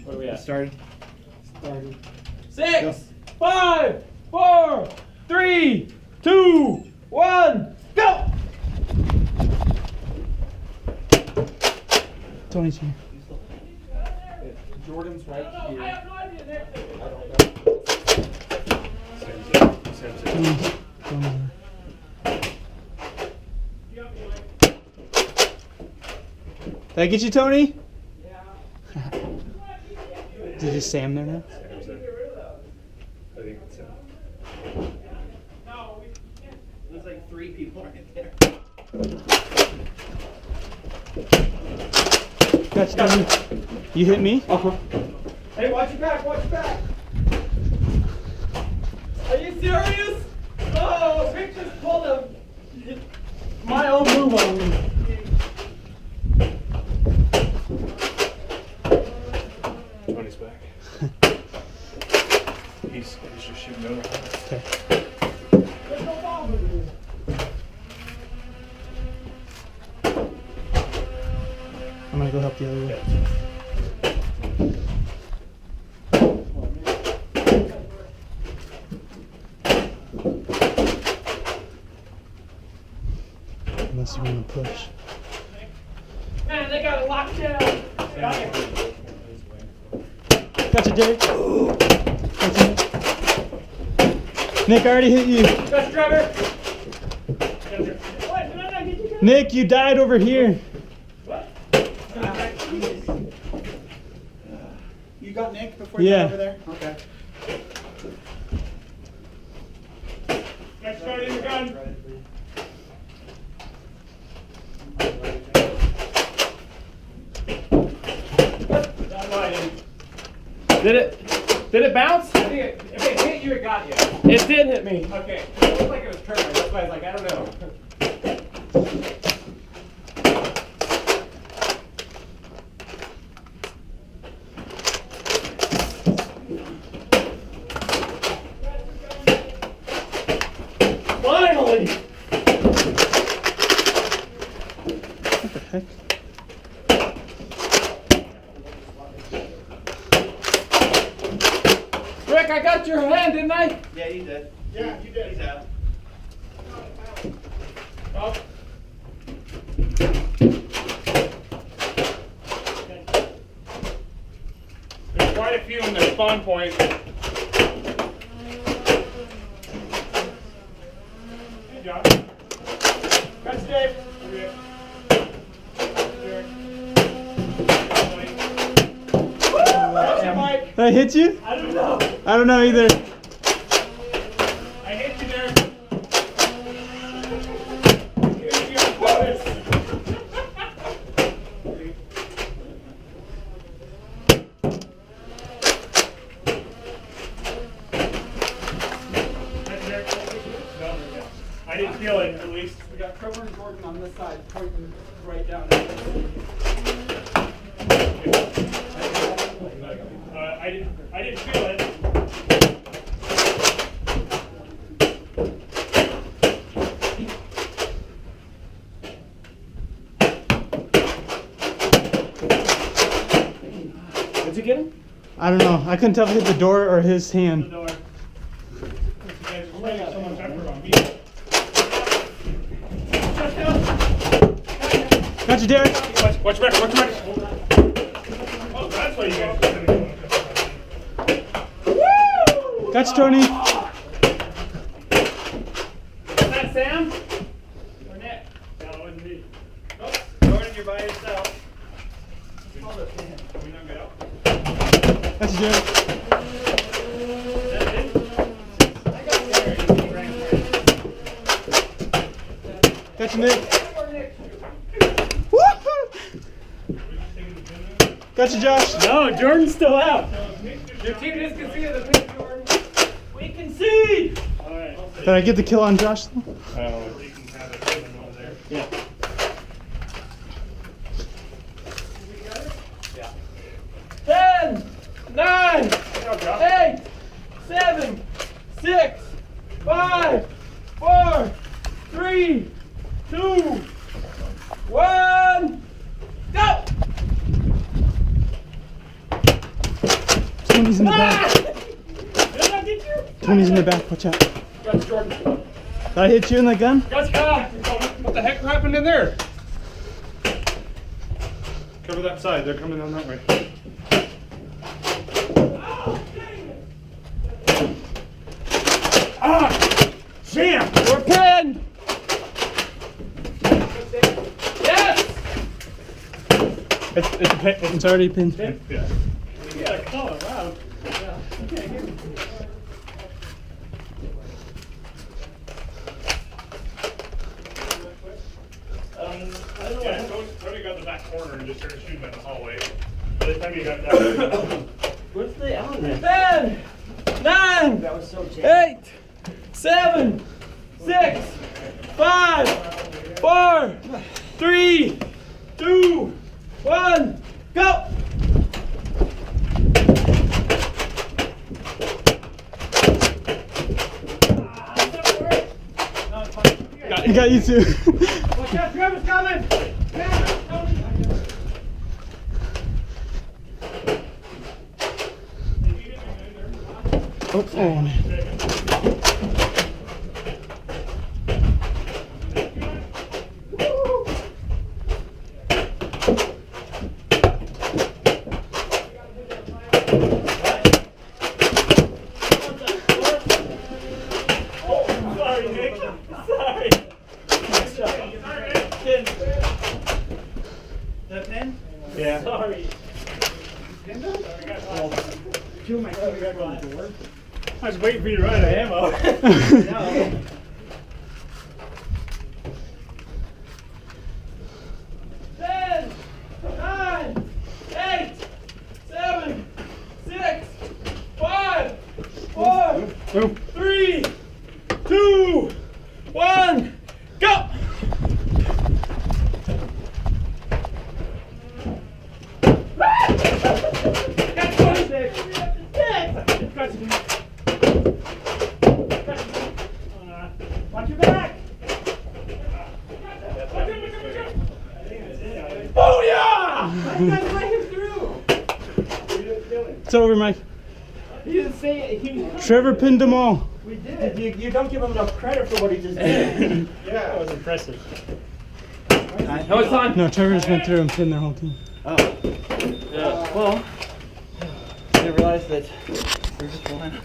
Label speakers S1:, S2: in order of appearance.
S1: What are we at?
S2: Started.
S1: 6, 5, 4, 3, 2, 1, go!
S2: Tony's here.
S3: Jordan's right here.
S1: I have no idea, Nick.
S2: Tony's here. Did I get you, Tony?
S1: Yeah.
S2: Is it just Sam there now?
S3: I think it's
S1: No,
S3: there's like 3 people right there.
S2: Gotcha, Tony. You hit me?
S1: Hey, watch your back, watch your back. Are you serious? Oh, Vic just pulled my own move on me.
S3: Tony's back. he's just shooting over.
S2: Okay.
S1: There's no problem with it.
S2: I'm gonna go help the other way. Unless you want to push.
S1: Man, they got it locked down. Got it.
S2: Gotcha, Derek. Gotcha, Nick. Nick, I already hit you.
S1: Gotcha, Trevor.
S2: Nick, you died over here.
S3: You got Nick before you
S2: Yeah.
S3: got over there? Okay.
S1: Next shot in your gun. Did it bounce? I think if it hit you, it got you. It did hit me. Okay. It looked like it was turning. That's why I was like, I don't know. Finally!
S2: What the heck?
S1: Rick, I got your hand, didn't I?
S3: Yeah, you did.
S1: Yeah, you did.
S3: He's out.
S1: Oh. There's quite a few in the spawn point. Hey, Josh. That's Dave. Okay. That's your mic.
S2: Did I hit you?
S1: I don't know.
S2: I don't know either.
S1: I hit you there. Here's your bonus. I didn't feel it, at least.
S3: We got Trevor and Jordan on this side, pointing right down.
S1: I didn't feel it. Did you get him?
S2: I don't know. I couldn't tell if it hit the door or his
S1: The
S2: hand.
S1: door. You guys are spraying so much effort on me.
S2: Gotcha, Derek.
S1: Watch back, watch back. Oh, that's why you guys are doing it. Woo!
S2: Gotcha, Tony.
S1: Is that Sam? Or Nick? No, it wasn't me. Nope. Jordan, you're by yourself. We don't get up.
S2: Gotcha, Derek.
S1: Is that it? I got Derek.
S2: Gotcha, Nick.
S1: Or Nick.
S2: Woohoo! Gotcha, Josh.
S1: No, Jordan's still out. Your team just can see the pink, Jordan. We can see. All right.
S2: Did I get the kill on Josh?
S1: Yeah. 10, 9, 8, 7, 6, 5, 4, 3, 2, 1, go!
S2: back.
S1: Did I get you?
S2: Tony's in the back. Watch out.
S1: That's Jordan.
S2: Did I hit you in the gun?
S1: Gus, what the heck happened in there? Cover that side. They're coming down that way. Ah! Jam! We're pinned! Yes!
S2: It's already pinned.
S1: Yeah. You gotta call it loud. Yeah, Tony got the back corner and just started shooting in the hallway. By the time he got down,
S4: What's the element?
S5: 10, 9,
S4: That was so jammed.
S5: 8, 7, 6, 5, 4, 3, 2, 1, go!
S2: He got you too.
S5: Watch out, Trevor's coming!
S2: Oh man.
S5: Sorry, Nick. Sorry.
S3: That pin?
S1: yeah.
S5: Sorry.
S1: I was waiting for you to run out of ammo.
S3: No.
S5: 10, 9, 8, 7, 6, 5, 4, 3, 2, 1, go!
S1: Watch your back!
S5: Booyah!
S3: You guys let him through.
S2: It's over, Mike.
S3: He didn't say it.
S2: Trevor pinned them all.
S3: We did.
S4: You don't give him enough credit for what he just did.
S1: That was impressive.
S5: No, it's on.
S2: No, Trevor just went through and pinned their whole team.
S4: Well, I didn't realize that we're just one.